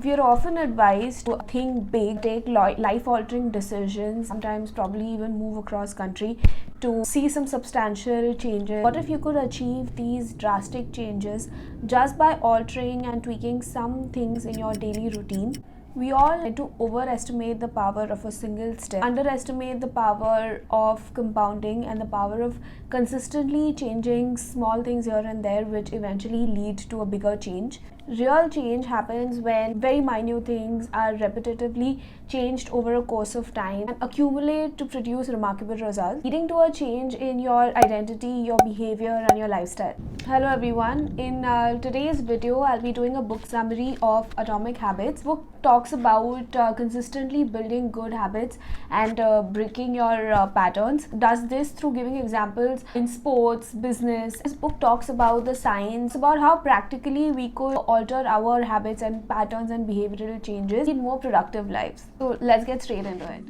We are often advised to think big, take life-altering decisions, sometimes probably even move across country to see some substantial changes. What if you could achieve these drastic changes just by altering and tweaking some things in your daily routine? We all tend to overestimate the power of a single step, underestimate the power of compounding and the power of consistently changing small things here and there, which eventually lead to a bigger change. Real change happens when very minute things are repetitively changed over a course of time and accumulate to produce remarkable results, leading to a change in your identity, your behavior, and your lifestyle. Hello everyone. In today's video, I'll be doing a book summary of Atomic Habits. Book talks about consistently building good habits and breaking your patterns. Does this through giving examples in sports, business. This book talks about the science, about how practically we could alter our habits and patterns and behavioral changes in more productive lives. So let's get straight into it.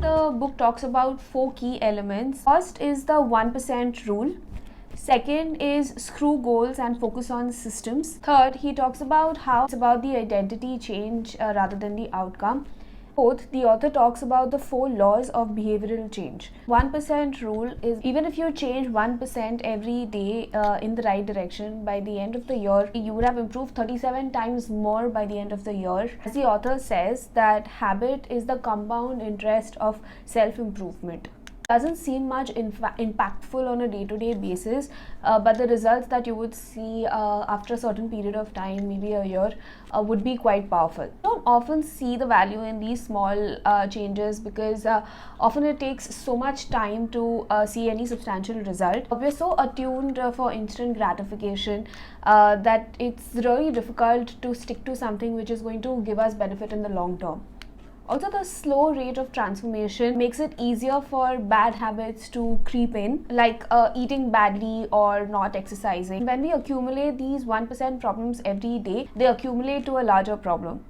The book talks about 4 key elements. First is the 1% rule. Second is screw goals and focus on systems. Third, he talks about how it's about the identity change rather than the outcome. Fourth, the author talks about the 4 laws of behavioral change. 1% rule is even if you change 1% every day in the right direction, by the end of the year, you would have improved 37 times more by the end of the year. As the author says, that habit is the compound interest of self-improvement. Doesn't seem much impactful on a day-to-day basis, but the results that you would see after a certain period of time, maybe a year, would be quite powerful. I don't often see the value in these small changes because often it takes so much time to see any substantial result. We're so attuned for instant gratification that it's really difficult to stick to something which is going to give us benefit in the long term. Also, the slow rate of transformation makes it easier for bad habits to creep in, like eating badly or not exercising. When we accumulate these 1% problems every day, they accumulate to a larger problem.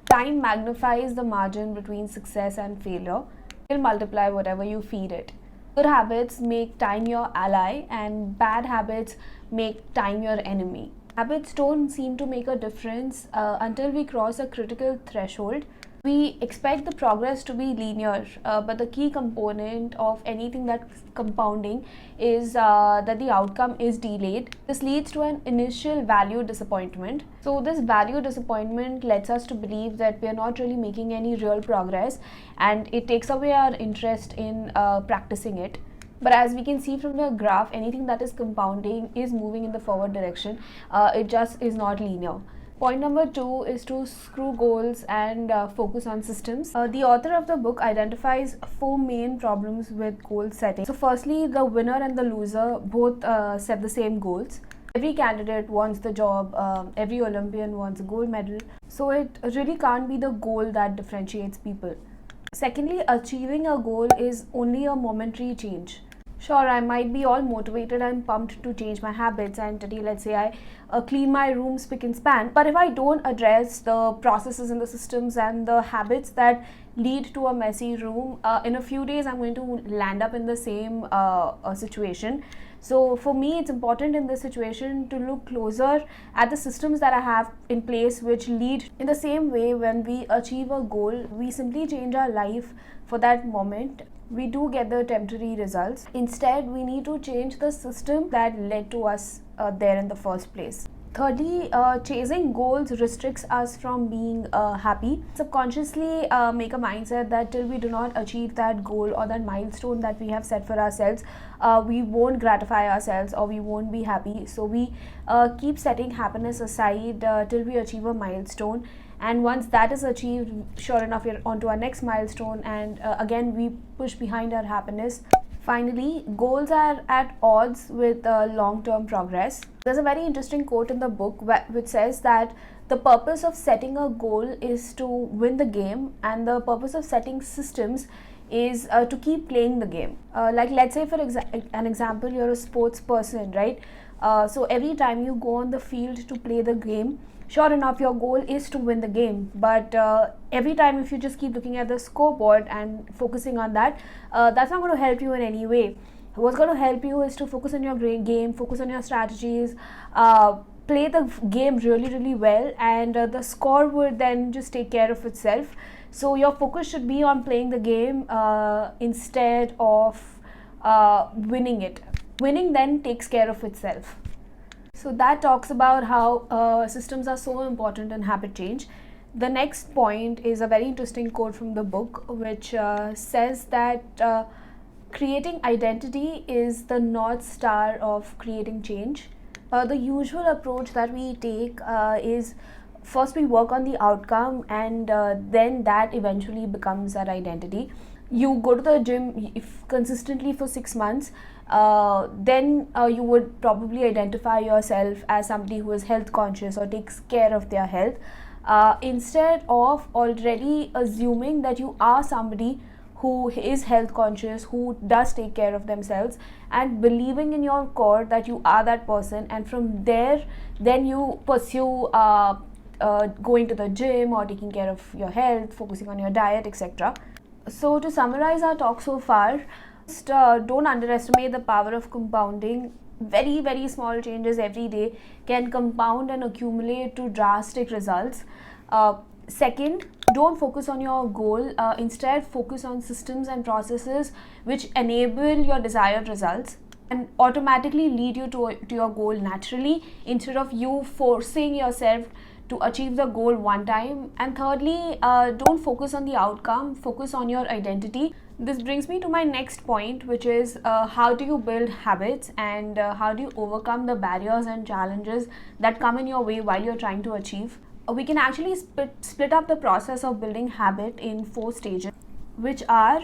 Time magnifies the margin between success and failure. It will multiply whatever you feed it. Good habits make time your ally, and bad habits make time your enemy. Habits don't seem to make a difference until we cross a critical threshold. We expect the progress to be linear, but the key component of anything that's compounding is that the outcome is delayed. This leads to an initial value disappointment. So this value disappointment lets us to believe that we are not really making any real progress, and it takes away our interest in practicing it. But as we can see from the graph, anything that is compounding is moving in the forward direction. It just is not linear. Point number 2 is to screw goals and focus on systems. The author of the book identifies 4 main problems with goal setting. So firstly, the winner and the loser both set the same goals. Every candidate wants the job, every Olympian wants a gold medal. So it really can't be the goal that differentiates people. Secondly, achieving a goal is only a momentary change. Sure, I might be all motivated and pumped to change my habits, and today, let's say I clean my room spick and span. But if I don't address the processes and the systems and the habits that lead to a messy room, in a few days I'm going to land up in the same situation. So for me, it's important in this situation to look closer at the systems that I have in place, which lead in the same way. When we achieve a goal, we simply change our life for that moment. We do get the temporary results. Instead, we need to change the system that led to us there in the first place. Thirdly, chasing goals restricts us from being happy. Subconsciously make a mindset that till we do not achieve that goal or that milestone that we have set for ourselves, we won't gratify ourselves or we won't be happy. So we keep setting happiness aside till we achieve a milestone. And once that is achieved, sure enough, we're on to our next milestone, and again we push behind our happiness. Finally, goals are at odds with long-term progress. There's a very interesting quote in the book which says that the purpose of setting a goal is to win the game, and the purpose of setting systems is to keep playing the game. Like, let's say for an example, you're a sports person, right? So every time you go on the field to play the game, sure enough, your goal is to win the game, but every time if you just keep looking at the scoreboard and focusing on that, that's not going to help you in any way. What's going to help you is to focus on your game, focus on your strategies, play the game really, really well, and the score would then just take care of itself. So your focus should be on playing the game instead of winning it. Winning then takes care of itself. So that talks about how systems are so important in habit change. The next point is a very interesting quote from the book, which says that creating identity is the North Star of creating change. The usual approach that we take is first we work on the outcome, and then that eventually becomes our identity. You go to the gym if consistently for 6 months, then you would probably identify yourself as somebody who is health conscious or takes care of their health, instead of already assuming that you are somebody who is health conscious, who does take care of themselves, and believing in your core that you are that person, and from there then you pursue going to the gym or taking care of your health, focusing on your diet, etc. So to summarize our talk so far, just don't underestimate the power of compounding. Very, very small changes every day can compound and accumulate to drastic results. Second, don't focus on your goal, instead focus on systems and processes which enable your desired results and automatically lead you to your goal naturally, instead of you forcing yourself to achieve the goal one time. And thirdly, don't focus on the outcome, focus on your identity. This brings me to my next point, which is how do you build habits, and how do you overcome the barriers and challenges that come in your way while you're trying to achieve. We can actually split up the process of building habit in 4 stages, which are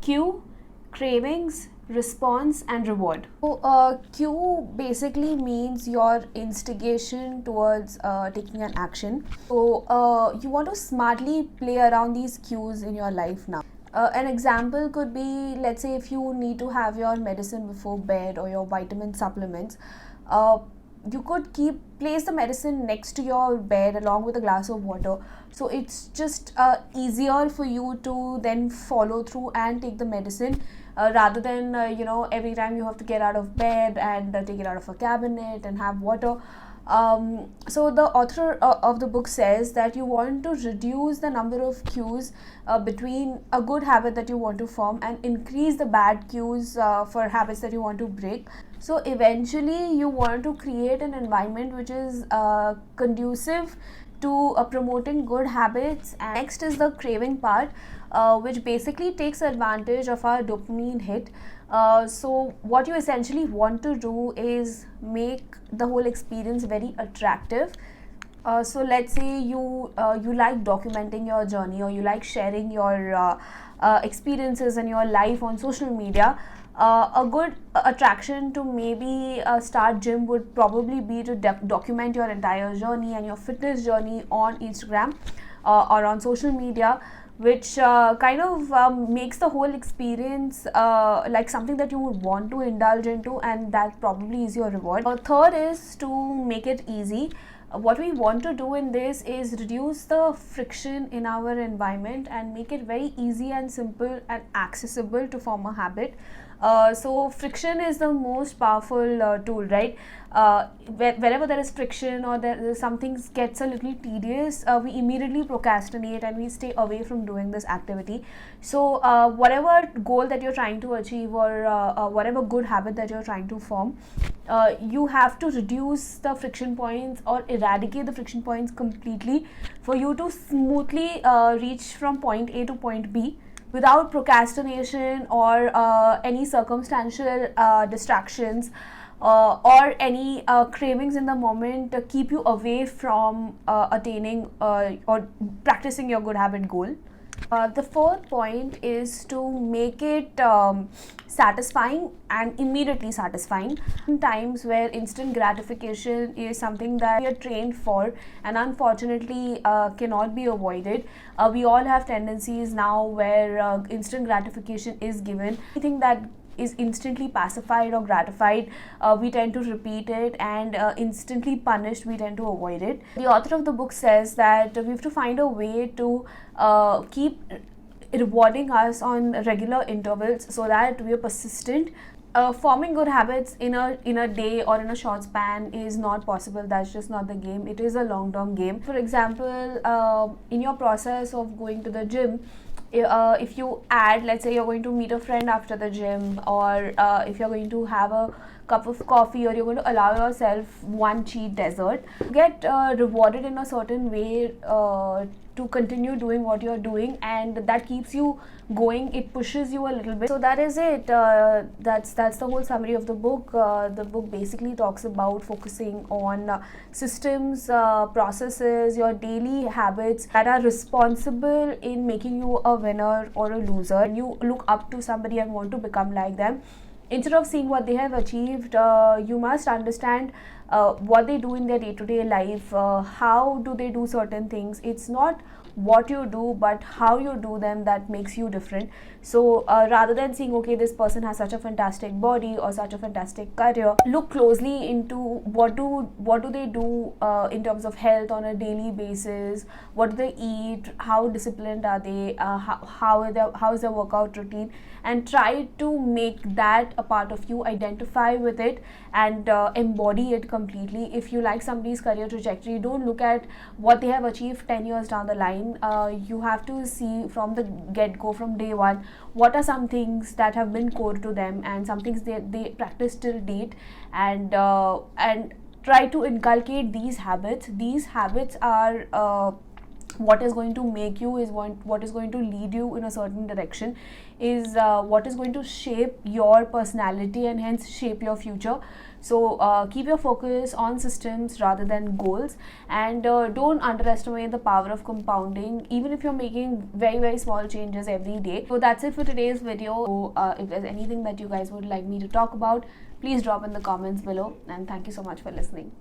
cue, cravings, response, and reward. So cue basically means your instigation towards taking an action. So you want to smartly play around these cues in your life now. An example could be, let's say if you need to have your medicine before bed or your vitamin supplements, you could place the medicine next to your bed along with a glass of water. So it's just easier for you to then follow through and take the medicine, rather than every time you have to get out of bed and take it out of a cabinet and have water. So the author of the book says that you want to reduce the number of cues between a good habit that you want to form and increase the bad cues for habits that you want to break. So eventually you want to create an environment which is conducive to promoting good habits. And next is the craving part, which basically takes advantage of our dopamine hit. So what you essentially want to do is make the whole experience very attractive. So let's say you like documenting your journey, or you like sharing your experiences and your life on social media. A good attraction to maybe start gym would probably be to document your entire journey and your fitness journey on Instagram or on social media, which kind of makes the whole experience like something that you would want to indulge into, and that probably is your reward. Third is to make it easy. What we want to do in this is reduce the friction in our environment and make it very easy and simple and accessible to form a habit. So friction is the most powerful tool, right? Wherever there is friction or something gets a little tedious, we immediately procrastinate and we stay away from doing this activity. So whatever goal that you're trying to achieve, or whatever good habit that you're trying to form, you have to reduce the friction points or eradicate the friction points completely for you to smoothly reach from point A to point B without procrastination or any circumstantial distractions or any cravings in the moment to keep you away from attaining or practicing your good habit goal. The fourth point is to make it satisfying and immediately satisfying. Times where instant gratification is something that we are trained for and unfortunately cannot be avoided. We all have tendencies now where instant gratification is given. I think that is instantly pacified or gratified, we tend to repeat it, and instantly punished, we tend to avoid it. The author of the book says that we have to find a way to keep rewarding us on regular intervals so that we are persistent. Forming good habits in a day or in a short span is not possible. That's just not the game. It is a long term game. For example, in your process of going to the gym, if you add, let's say you're going to meet a friend after the gym, or if you're going to have a cup of coffee, or you're going to allow yourself one cheat dessert, get rewarded in a certain way to continue doing what you're doing, and that keeps you going. It pushes you a little bit. So that is it. That's the whole summary of the book. The book basically talks about focusing on systems, processes, your daily habits that are responsible in making you a winner or a loser. When you look up to somebody and want to become like them, instead of seeing what they have achieved, you must understand what they do in their day-to-day life, how do they do certain things. It's not what you do but how you do them that makes you different. So rather than seeing, okay, this person has such a fantastic body or such a fantastic career, look closely into what do they do in terms of health on a daily basis. What do they eat, how disciplined are they, how is their workout routine, and try to make that a part of you. Identify with it and embody it completely. If you like somebody's career trajectory, don't look at what they have achieved 10 years down the line. You have to see from the get-go, from day one, what are some things that have been core to them and some things they practice till date, and try to inculcate these habits. These habits are what is going to make you, is what is going to lead you in a certain direction, is what is going to shape your personality and hence shape your future. So keep your focus on systems rather than goals, and don't underestimate the power of compounding, even if you're making very, very small changes every day. So that's it for today's video. So if there's anything that you guys would like me to talk about, please drop in the comments below, and thank you so much for listening.